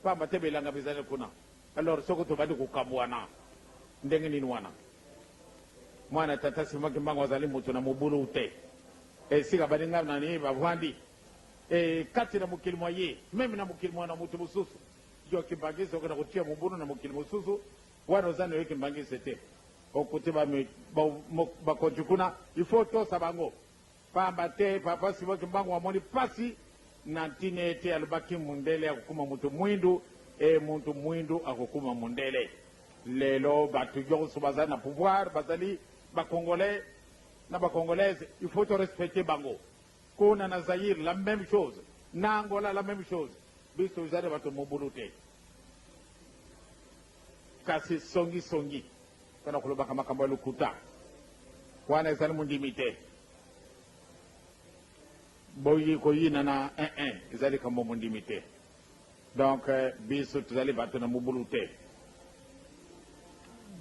pamba te belanga bizale kuna alors soko to badi kukabwana ndenge nini wana mwana tata simaki mbango azali mutu na mobulu ute sika balinga nani bavandi kati na mukili mwa ye meme na mukili mwa na mutu mususu yo kimbangisi okona kutia mubulu na mukili mususu wana ozani yo kimbangisi te okuti bakonjukuna ifo tosa bango pamba te papa simaki mbango wamoni pasi na ntine ete alubaki mundele akukuma mutu mwindu muntu mwindu akukuma mundele lelo batu yonso bazali na pouvoir bazali bakongolais na bakongolaise il faut respecter bango kuna na Zaire la même chose na Angola la même chose biso uzale batu mobulu te kasi songi kana kulobaka makambo ya lukuta wana ezali mundimi te boyi ko yina na ezali kambo mundimi te donc biso tuzali batu na mobulu te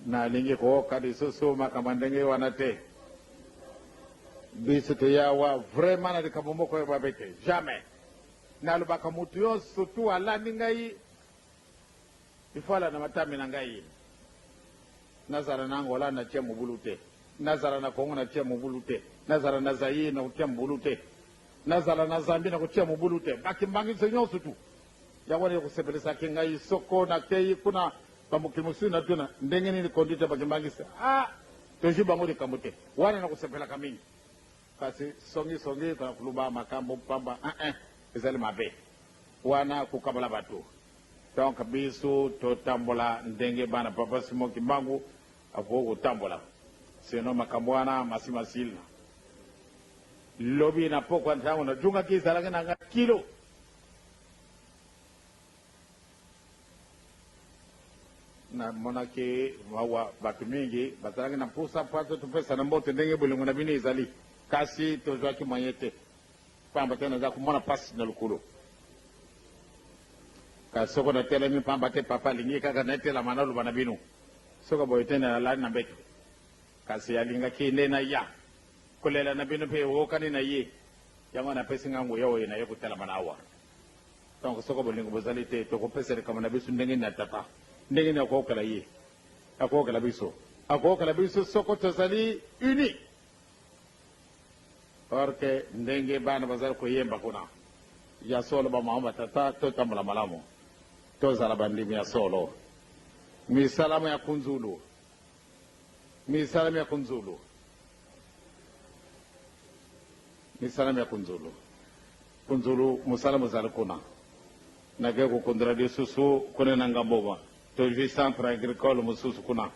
na lingi ko kadi soso makambo ndenge wana te biso te yawa vraiment na likambo moko ya babete jamais na lobaka mutu yo surtout alandi ngai ifala na matami na ngai nazara na Angola na tia mobulu te nazara na Kongo na tia mobulu te nazara na Zaire na tia mobulu te nazara na Zambie na tia mobulu te bakimbangi senyo surtout yango ne kusepelesa kingai soko na tei kuna bamukimusu na tuna ndenge nini kondite bakimbangi toji bango likambo te wana na kusepela kamingi kasi songi kana kuluba makambo pamba ezali mabe wana kukabala batu donc biso totambola ndenge bana papa Simaki Mbangu afo kutambola sino makambo wana masimasila lobi na poko ntango na junga kizalanga na kilo na monake wawa batu mingi bazalanga na pusa pato tupesa na mbote ndenge bolingo na bini ezali kasi tozwaki mwanyete pamba tena za kumona pasi na lukulu kasi soko na tele mi pamba te papa lingi kaka na tela manalu bana binu soko boyetene na lani na betu kasi alinga kinde na ya kulela na binu pe wokani na ye yango na pesi ngangu yo na yoku tela manawa donc soko bolingo bozali te to ko pesa kama na bisu ndenge na tata ndenge na ko kala ye akokala biso soko tozali uni porque ndenge bana bazali ko yemba kuna ya solo ba mama tata to tambala malamu to zala bandimi ya solo misalamu ya kunzulu kunzulu musalamu zala kuna nage ko kondradi susu kone nangamboba to ji centre agricole mususu kuna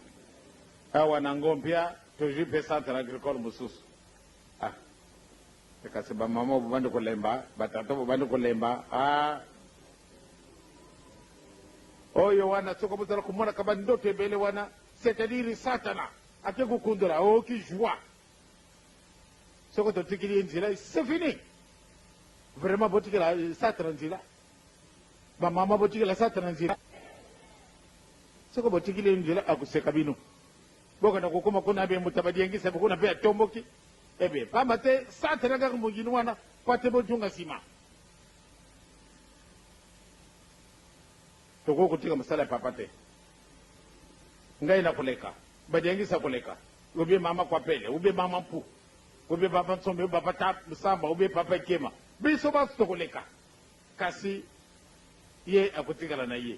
awa nangompia to ji pe centre agricole mususu kasi ba mama bubande ko lemba batata bubande ko lemba oyo wana soko buzala kumona kaba ndoto ebele wana c'est-à-dire satana ake kukundura ki joie soko to tikili nzila c'est fini vraiment botikila satana nzila ba mama botikila satana nzila soko botikili nzila akuseka bino boka na kukuma kuna be mutabadi yengisa kuna be atomboki ebe pamba te satana ga mungini wana pate botunga sima toko kutika masala papa te ngai na kuleka badiyangisa kuleka ube mama kwa pele ube mama mpu ube papa nsombe ube papa tap samba ube papa kema biso ba kuleka kasi ye akutikala na ye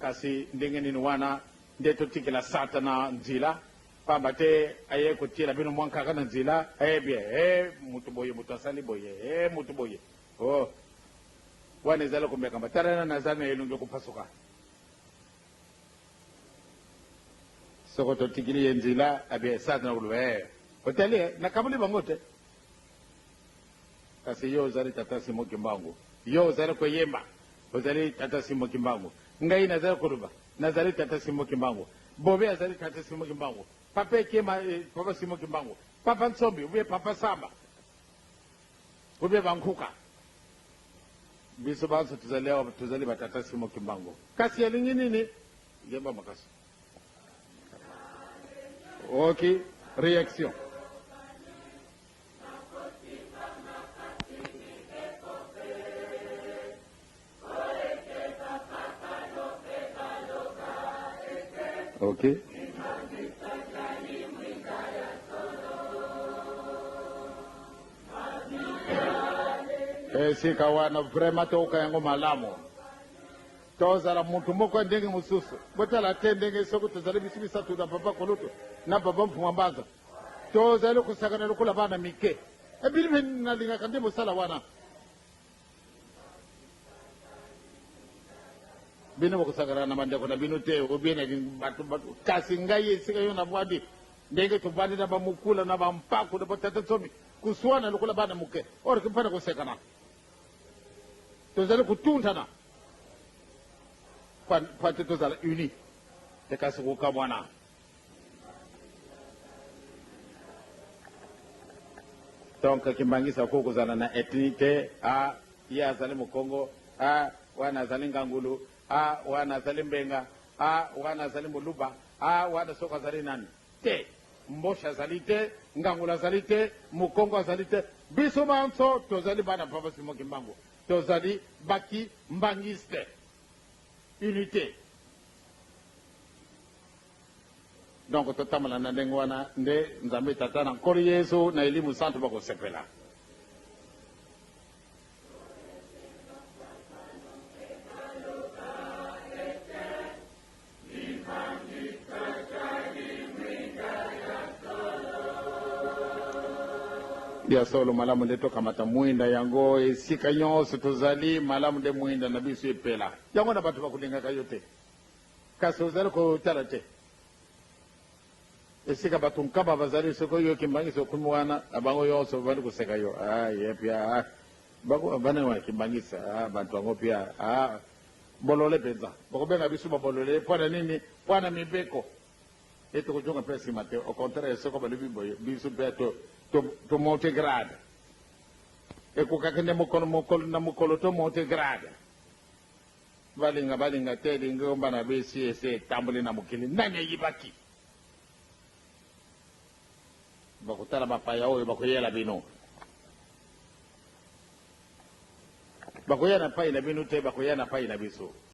kasi ndenge nini wana ndeto tikela satana nzila pamba te aye kutila bino mwanka kana nzila bien mutu boye mutu asali boye mutu boye wane zala kumbeka mbatara na zana yelunge kupasuka soko to tikili nzila satana ulwe hoteli na kabuli bangote kasi yo zali tata Simaki Mbangu yo zali ko yemba ozali tata Simaki Mbangu ngai na zali kuruba na zali tata Simaki Mbangu bobe azali tata Simaki Mbangu papa kema papa Simaki Mbangu papa nsombi ube papa samba ube bankuka biso banso tuzali batata Simaki Mbangu kasi ya lingi nini yemba makasi ok réaction Okay. Sika wana vrema toka yango malamu tozala muntu moko ndenge mususu botala te ndenge soko tozali biso bisatu na papa koluto na papa mfuma mbanza tozali kusakana lokola bana mike ebili nalingaka nde mosala wana bino bokusakana na bandeko na bino te obiena batu kasi ngai esika yo na bwadi ndenge tobandi na bamukula na bampaku na batata tsomi kuswana lokola bana muke ori kimpana kusekana tozali kutuntana pate tozala uni te kasi kukamwana donc kimbangisa ko kozala na ethnité ye azali mukongo wana azali ngangulu wana azali mbenga wana azali moluba wana soko azali nani te mbosha azali te ngangulu azali te mukongo azali te biso banso tozali bana papa simo kimbangu tozali baki mbangiste unité donc totamala na ndenge wana nde nzambe tata na nkolo yesu na elimu santu bakosepela ya solo malamu nde tokamata mwinda yango esika nyonso tozali malamu nde mwinda na biso epela yango na bato bakulingaka yo te kasi ozali kotala te esika bato nkaba bazali soko yo kimbangisa okumi wana abango yonso bali koseka yo ye pia bana wana kimbangisa bantu yango pia bolole mpenza bakobenga biso babolole mpona nini mpona mibeko etokojonga mpe nsima te au contraire soko balobi boye biso mpe to monte grade ekokaki nde mokolo na mokolo to monte grade balinga te elingi ombana besi ese etamboli na mokili nani eyibaki bakotala bapaya oyo bakoyela bino bakoya na pai na bino te bakoya na pai na biso